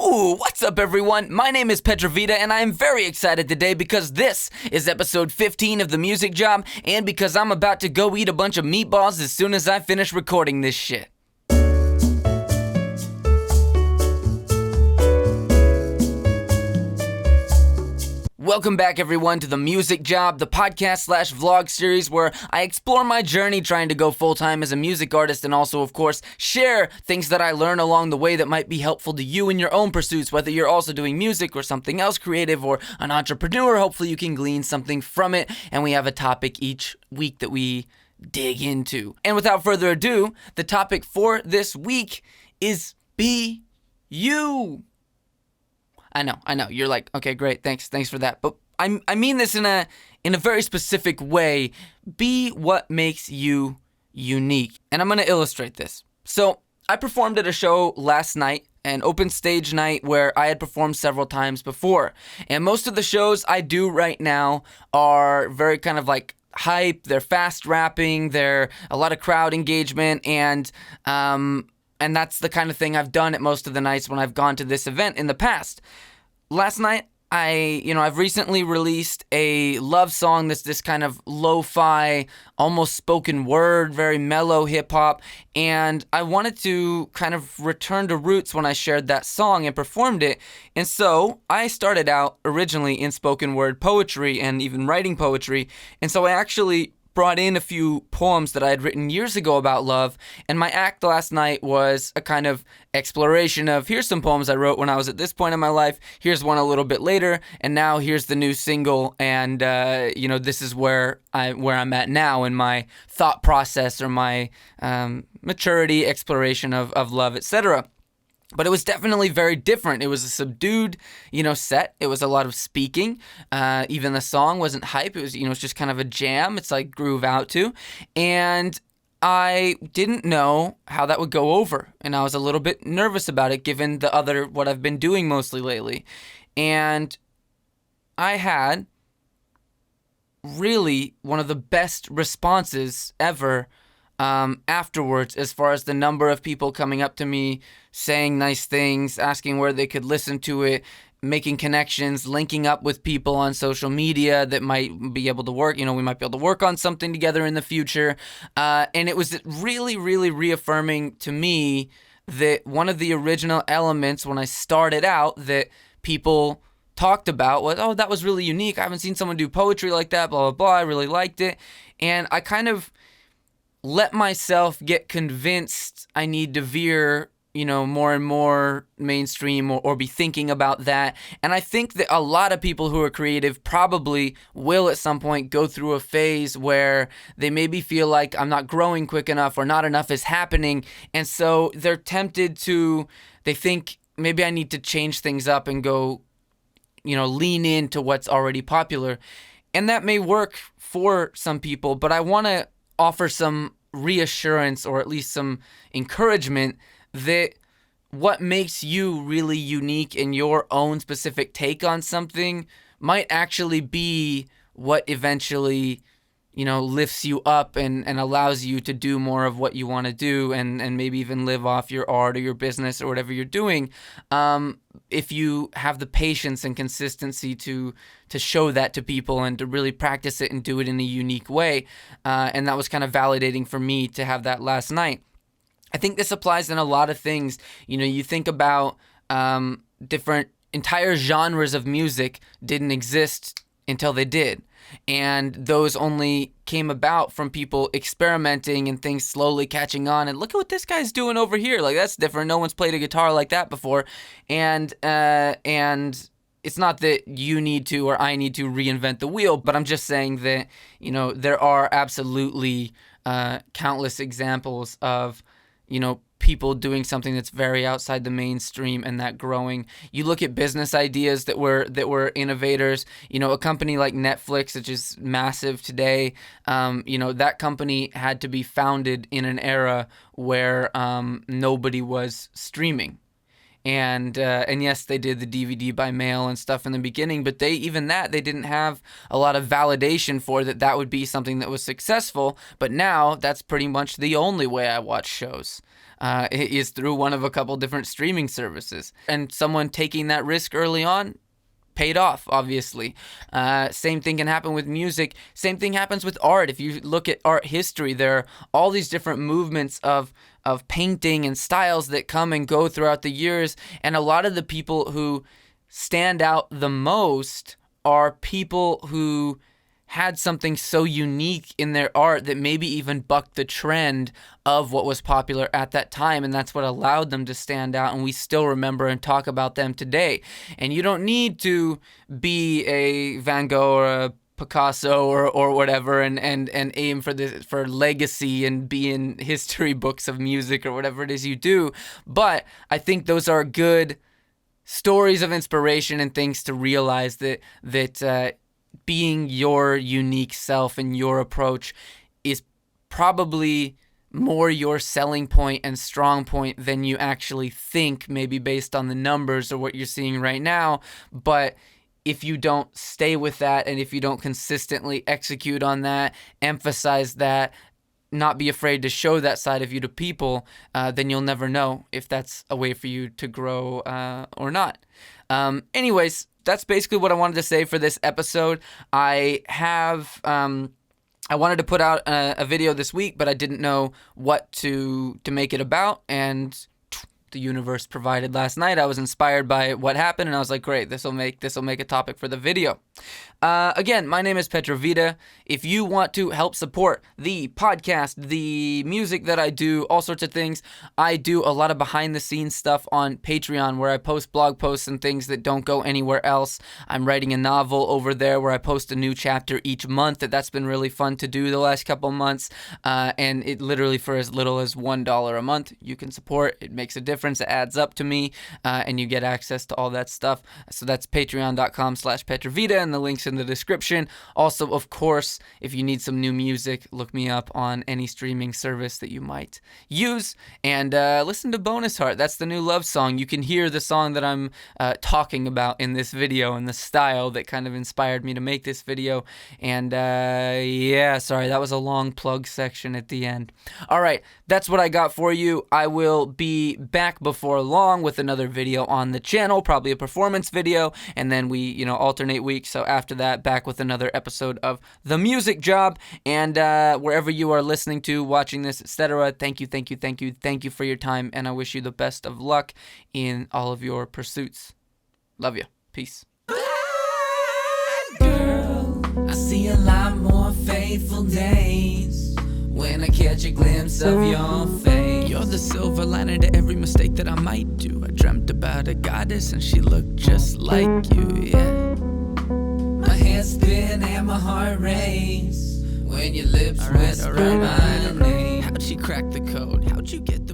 Ooh, what's up everyone? My name is Petravita and I am very excited today because this is episode 15 of The Music Job and because I'm about to go eat a bunch of meatballs as soon as I finish recording this shit. Welcome back everyone to The Music Job, the podcast/vlog series where I explore my journey trying to go full-time as a music artist and also, of course, share things that I learn along the way that might be helpful to you in your own pursuits, whether you're also doing music or something else creative or an entrepreneur. Hopefully you can glean something from it, and we have a topic each week that we dig into. And without further ado, the topic for this week is Be You. I know. You're like, okay, great, thanks for that. But I mean this in a very specific way. Be what makes you unique. And I'm going to illustrate this. So I performed at a show last night, an open stage night where I had performed several times before. And most of the shows I do right now are very kind of like hype. They're fast rapping. They're a lot of crowd engagement. And that's the kind of thing I've done at most of the nights when I've gone to this event in the past. Last night, I've recently released a love song that's this kind of lo-fi, almost spoken word, very mellow hip-hop, and I wanted to kind of return to roots when I shared that song and performed it. And so I started out originally in spoken word poetry and even writing poetry, and so I actually brought in a few poems that I had written years ago about love, and my act last night was a kind of exploration of here's some poems I wrote when I was at this point in my life, here's one a little bit later, and now here's the new single, and this is where I'm at now in my thought process or my maturity, exploration of love, etc. But it was definitely very different. It was a subdued, set. It was a lot of speaking. Even the song wasn't hype. It was, it's just kind of a jam. It's like groove out to. And I didn't know how that would go over. And I was a little bit nervous about it given what I've been doing mostly lately. And I had really one of the best responses ever afterwards, as far as the number of people coming up to me, saying nice things, asking where they could listen to it, making connections, linking up with people on social media that might be able to work. We might be able to work on something together in the future. And it was really, really reaffirming to me that one of the original elements when I started out that people talked about was, oh, that was really unique. I haven't seen someone do poetry like that, blah, blah, blah. I really liked it. And I kind of let myself get convinced I need to veer, more and more mainstream or be thinking about that. And I think that a lot of people who are creative probably will at some point go through a phase where they maybe feel like I'm not growing quick enough or not enough is happening. And so they're tempted they think maybe I need to change things up and go, lean into what's already popular. And that may work for some people, but I want to offer some reassurance or at least some encouragement that what makes you really unique in your own specific take on something might actually be what eventually, lifts you up and allows you to do more of what you want to do and maybe even live off your art or your business or whatever you're doing, if you have the patience and consistency to show that to people and to really practice it and do it in a unique way. And that was kind of validating for me to have that last night. I think this applies in a lot of things. You think about different entire genres of music didn't exist until they did. And those only came about from people experimenting and things slowly catching on. And look at what this guy's doing over here. Like, that's different. No one's played a guitar like that before. And it's not that you need to or I need to reinvent the wheel, but I'm just saying that, there are absolutely countless examples of, people doing something that's very outside the mainstream and that growing. You look at business ideas that were innovators. A company like Netflix, which is massive today, that company had to be founded in an era where nobody was streaming. And yes, they did the DVD by mail and stuff in the beginning, but they didn't have a lot of validation for that would be something that was successful. But now that's pretty much the only way I watch shows. is through one of a couple different streaming services. And someone taking that risk early on paid off, obviously. Same thing can happen with music. Same thing happens with art. If you look at art history, there are all these different movements of painting and styles that come and go throughout the years. And a lot of the people who stand out the most are people who had something so unique in their art that maybe even bucked the trend of what was popular at that time, and that's what allowed them to stand out, and we still remember and talk about them today. And you don't need to be a Van Gogh or a Picasso or whatever and aim for legacy and be in history books of music or whatever it is you do, but I think those are good stories of inspiration and things to realize that being your unique self and your approach is probably more your selling point and strong point than you actually think, maybe based on the numbers or what you're seeing right now. But if you don't stay with that, and if you don't consistently execute on that, emphasize that, not be afraid to show that side of you to people, then you'll never know if that's a way for you to grow or not. Anyways, that's basically what I wanted to say for this episode. I wanted to put out a video this week, but I didn't know what to make it about, and the universe provided last night. I was inspired by what happened, and I was like, great, this will make a topic for the video. Again, my name is Petravita. If you want to help support the podcast, the music that I do, all sorts of things, I do a lot of behind-the-scenes stuff on Patreon where I post blog posts and things that don't go anywhere else. I'm writing a novel over there where I post a new chapter each month. That's been really fun to do the last couple months, and it literally, for as little as $1 a month, you can support. It makes a difference. It adds up to me, and you get access to all that stuff. So that's patreon.com/Petravita, and the link's in the description. Also, of course, if you need some new music, look me up on any streaming service that you might use, and listen to Bonus Heart. That's the new love song. You can hear the song that I'm talking about in this video and the style that kind of inspired me to make this video. And yeah, sorry, that was a long plug section at the end. All right, that's what I got for you. I will be back before long with another video on the channel, probably a performance video, and then we, alternate weeks. So after that, back with another episode of The Music Job. And wherever you are listening to, watching this, etc., thank you for your time, and I wish you the best of luck in all of your pursuits. Love you. Peace. Girl, I see a lot more faithful days when I catch a glimpse of your face. You're the silver lining to every mistake that I might do. I dreamt about a goddess and she looked just like you, yeah. My head spin and my heart race when your lips whisper my name. How'd she crack the code? How'd you get